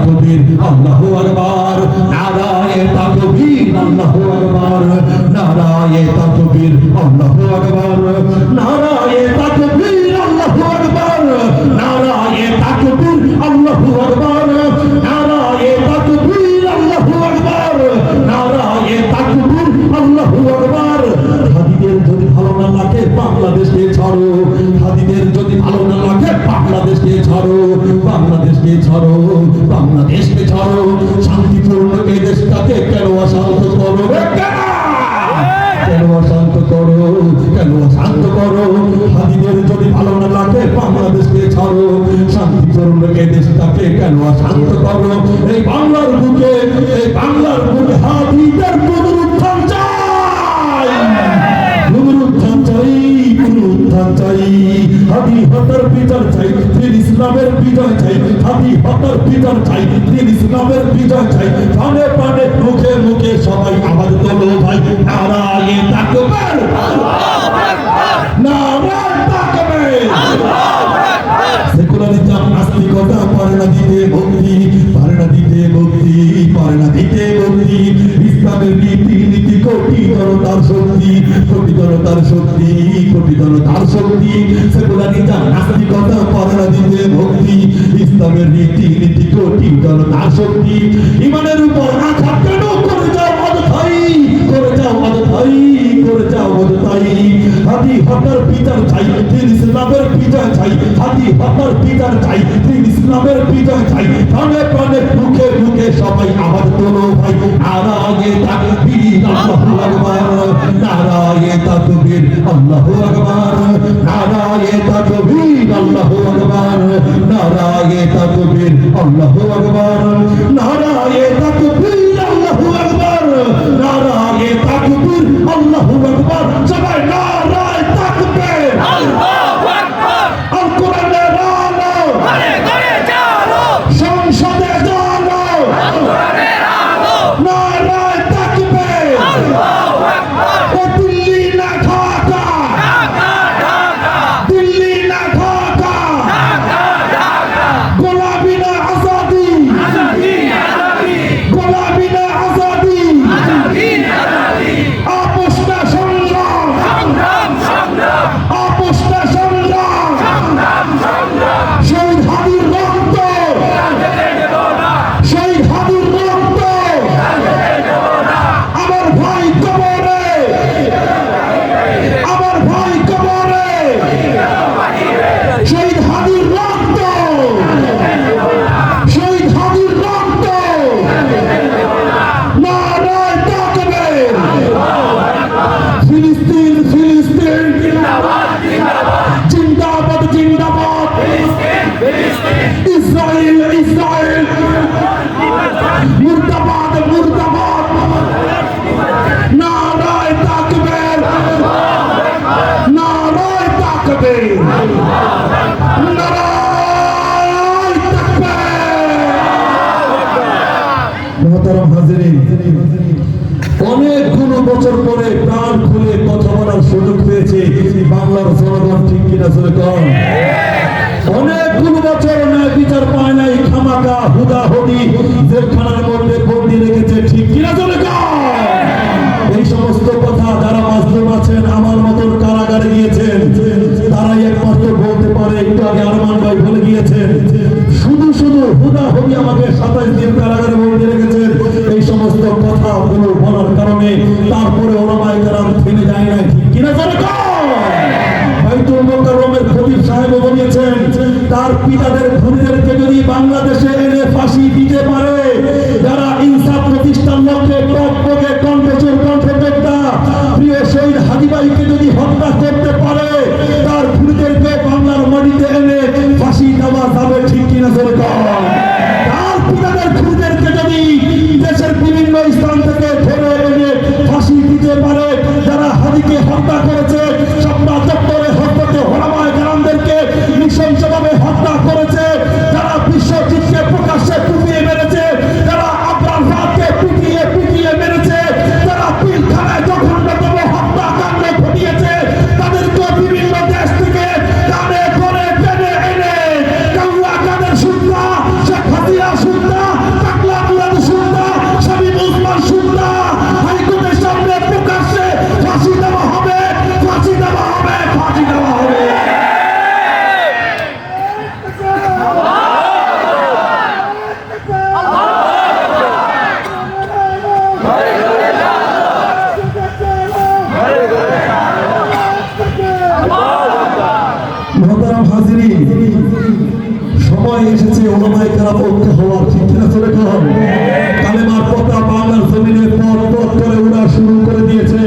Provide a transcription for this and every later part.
তাকবীর আল্লাহু আকবার নারায়ে তাকবীর আল্লাহু আকবার নারায়ে তাকবীর আল্লাহু আকবার নারায়ে তাকবীর আল্লাহু আকবার নারায়ে তাকবীর আল্লাহু আকবার নারায়ে তাকবীর আল্লাহু আকবার নারায়ে তাকবীর আল্লাহু আকবার। হাদিদের যদি ভালো না লাগে বাংলাদেশকে ছাড়ো, হাদিদের যদি ভালো না লাগে বাংলাদেশকে ছাড়ো, বাংলাদেশকে ছাড়ো, বাংলাদেশকে ছাড়ো। শান্তিপূর্ণ এই দেশটাকে কেন অশান্ত করো, কেন অশান্ত করো, কেন অশান্ত করো? হাদিদের যদি ভালো না লাগে বাংলাদেশকে ছাড়ো, শান্তিপূর্ণ এই দেশটাকে কেন অশান্ত করো? এই বাংলার বুকে, এই বাংলার বুকে হাদিদের পুনরুত্থান চাই, পুনরুত্থান চাই, পুনরুত্থান চাই। হাদি হত্যার বিচার চাই, দিন ইসলামের বিজয় চাই। হাদি হত্যার বিচার চাই, দিন ইসলামের বিজয় চাই। প্রাণে প্রাণে মুখে মুখে সবাই আওয়াজ তোলো ভাই নারায়ে তাকবীর আল্লাহু আকবার নারায়ে তাকবীর আল্লাহু আকবার। সেকুলারিজম নাস্তিকতা পারে না দিতে মুক্তি, পারে না দিতে মুক্তি, পারে না দিতে মুক্তি। ইসলামের নীতি নীতি কোটি জনতার শক্তি, কোটি জনতার শক্তি, কোটি জনতার শক্তি। সেকুলারিজম নাস্তিকতা পারে না দিতে মুক্তি, ইসলামের নীতি নীতি কোটি জনতার শক্তি। ইমানের উপর আঘাত কেন করে যাও অযথাই, করে যাও অযথাই, করে যাও অযথাই। হাদি হত্যার বিচার চাই, দিন ইসলামের বিজয় চাই। হাদি হত্যার বিচার চাই, দিন ইসলামের বিজয় চাই। প্রাণে প্রাণে মুখে মুখে সবাই আওয়াজ তোলো ভাই নারায়ে তাকবীর আল্লাহু আকবার নারায়ে তাকবীর আল্লাহু আকবার নারায়ে তাকবীর আল্লাহু আকবার নারায়ে তাকবীর আল্লাহু আকবার নারায়ে তাকবীর আল্লাহু আকবার নারায়ে তাকবীর আল্লাহু আকবার। সবাই নারায়ে তাকবীর আল্লাহু আকবার। আল কোরআনের আলো ঘরে ঘরে জ্বালো, সংসদে জ্বালো, আল কোরআনের আলো নারায়ে তাকবীর আল্লাহু আকবার। ও দিল্লি না ঢাকা, ঢাকা ঢাকা, দিল্লি না ঢাকা, ঢাকা ঢাকা। গোলামি না আজাদি, আজাদি আজাদি, গোলামি না আজাদি, আজাদি আজাদি। আপোষ না সংগ্রাম, সংগ্রাম সংগ্রাম, আপোষ না সংগ্রাম, সংগ্রাম সংগ্রাম। শহীদ হাদির রক্ত দেব না, শহীদ হাদির রক্ত দেব না। আমার ভাই কবরে, আমার ভাই কবরে, শহীদ হাদির রক্ত, শহীদ হাদির রক্ত নারায়ে তাকবীর। ফিলিস্তিন ফিলিস্তিন জিন্দাবাদ জিন্দাবাদ, জিন্দাবাদ জিন্দাবাদ, ফিলিস্তিন ফিলিস্তিন। ইসরায়েল ইসরায়েল মুর্দাবাদ মুর্দাবাদ। নারায়ে তাকবীর নারায়ে তাকবীর নারায়ে তাকবীর। মুহতারাম হাজিরিন, অনেকগুলো বছর পরে প্রাণ খুলে কথা বলার সুযোগ পেয়েছে বাংলার জনগণ, ঠিক কিনা চলে কম? অনেকগুলো বছর ন্যায় বিচার পায় নাই, খামাকা হুদাহুদি জেলখানার মধ্যে বন্দি রেখেছে, ঠিক কিনা চলে কম? এই সমস্ত কথা যারা মাজলুম আছেন, আমার মতন কারাগারে গিয়েছেন, তারাই একমাত্র বলতে পারে। একটু আগে আরমান ভাই বলে গিয়েছেন, শুধু শুধু হুদাহুদি আমাকে 27 দিন কারাগারে বন্দি রেখেছেন। এই সমস্ত কথাগুলো বলার কারণে তারপরে ওলামায়ে কেরাম থেমে যায় নাই, ঠিক কিনা চলে কম? বাইতুল মুকাররমের খতিব সাহেব বলেছেন, তার পিতাদের খুনিদেরকে যদি বাংলাদেশে এনে ফাঁসি দিতে পারে, যারা ইনসাফ প্রতিষ্ঠান লক্ষ্যে টকবকে কণ্ঠচুর কণ্ঠযোদ্ধা প্রিয় শহীদ হাদি ভাইকে যদি হত্যা করতে পারে, তার খুনিদেরকে বাংলার মাটিতে এনে ফাঁসি দেওয়া যাবে, ঠিক কিনা চলে কম? তার পিতাদের খুনিদেরকে যদি দেশের বিভিন্ন স্থান থেকে ধরে এনে ফাঁসি দিতে পারে, যারা হাদিকে হত্যা করেছে, শাপলা চত্বরে হত্যা ওলামায়ে কেরামদেরকে নৃশংসভাবে হত্যা করেছে, যারা বিশ্বজিৎকে আল্লাহু আকবার, ঠিক কিনা চলে কম। কালেমার পতাকা বাংলার জমিনে পথ পথ করে উড়া শুরু করে দিয়েছে।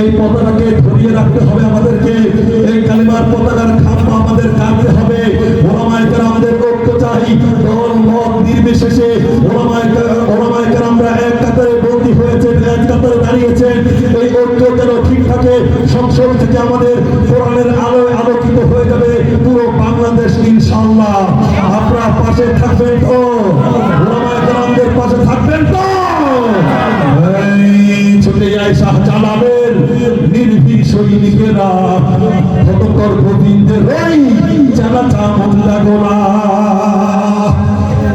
এই পতাকাকে ধরিয়ে রাখতে হবে আমাদেরকে। এই কালেমার পতাকার খাম্বা আমাদের কাঁদতে হবে। ওলামায়ে কেরামদের ঐক্য চাই, দল মত নির্বিশেষে ওলামায়ে কেরামরা এক কাতারে বন্দী হয়েছে, এক কাতারে দাঁড়িয়েছে। এই ঐক্য যেন ঠিক থাকে, সংসদ থেকে আমাদের কোরআনের আলোয় আলোকিত হয়ে যাবে পুরো বাংলাদেশ ইনশাআল্লাহ। আপনারা পাশে থাকবেন তো? ওলামায়ে কেরামদের পাশে থাকবেন তো? ছুটে যায় শাহজালালের নির্ভীক সৈনিকেরা, হতকর গোবিন্দের ওই চালা চামুন্ডা গোলা।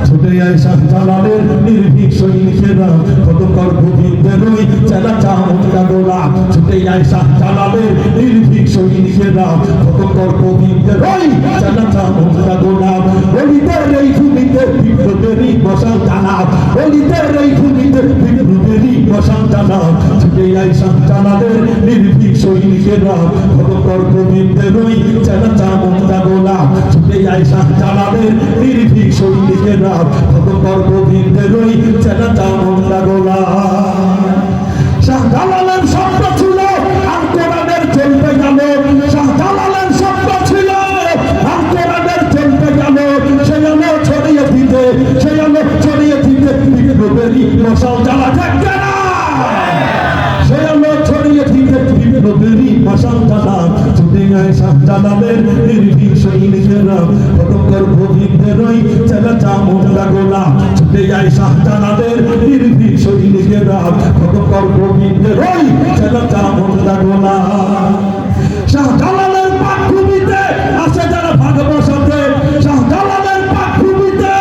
ছুটে যায় শাহজালালের নির্ভীক সৈনিকেরা, হতকর গোবিন্দের ওই চালা চামুন্ডা গোলা। ছুটে যায় শাহজালালের নির্ভীক সৈনিকেরা, হতকর গোবিন্দের ওই চালা চামুন্ডা গোলা। অলিদের এই ভূমিতে বিপ্লবেরই বসান জানা, অলিদের এই ভূমিতে বিপ্লবেরই বসান জানা। ছুটে যায় শাহজালালের নির্ভীক সৈনিকেরা, হতকর গোবিন্দের ওই চালা চামুন্ডা গোলা। ছুটে যায় শাহজালালের নির্ভীক সৈনিকেরা, হতকর গোবিন্দের ওই চালা চামুন্ডা গোলা। শাহজালালের স্বপ্ন ছিল আর কোরআনের চলতে গেল, শাহজালালের স্বপ্ন ছিল আর কোরআনের চলতে গেল। সে আলো ছড়িয়ে দিতে, সে আলো ছড়িয়ে দিতে বিপ্লবেরই মশাল জ্বালা থাকবে না। সে আলো ছড়িয়ে দিতে বিপ্লবেরই মশাল জ্বালা। ছুটে যায় শাহজালালের নির্ভীক সৈনিকেরা, হতকর গোবিন্দের ওই চালা চামুন্ডা গোলা। ছুটে যায় শাহজালালের নির্ভীক সৈনিকেরা, হতকর গোবিন্দের ওই চালা চামুন্ডা গোলা। শাহজালালের পাকভূমিতে আসে যারা ভাগ বসাতে, শাহজালালের পাকভূমিতে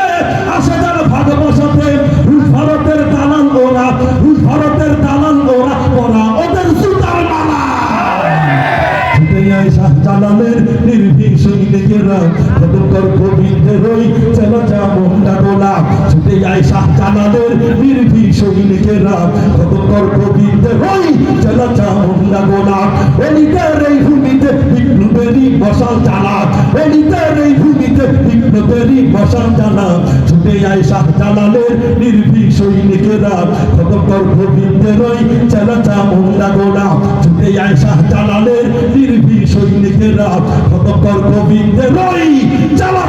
আসে যারা ভাগ বসাতে। রুশ ভারতের দালাল ওরা, রুশ ভারতের দালাল ওরা, ওরা ওদের জুতার মালা। ছুটে যায় শাহজালালের নির্ভীক সৈনিকেরা, হতকর গোবিন্দের ওই চালা চামুন্ডা গোলা। ছুটে যায় শাহজালালের নির্ভীক সৈনিকেরা, হতকর গোবিন্দের ওই চালা চামুন্ডা গোলা। অলিদের এই ভূমিতে বিপ্লবেরই বসাল জানা, অলিদের এই ভূমিতে বিপ্লবেরই বসাল জানা। ছুটে যায় শাহজালালের নির্ভীক সৈনিকেরা, হতকর গোবিন্দের ওই চালা চামুন্ডা গোলা। ছুটে যায় শাহজালালের নির্ভীক সৈনিকেরা, হতকর গোবিন্দের ওই চালা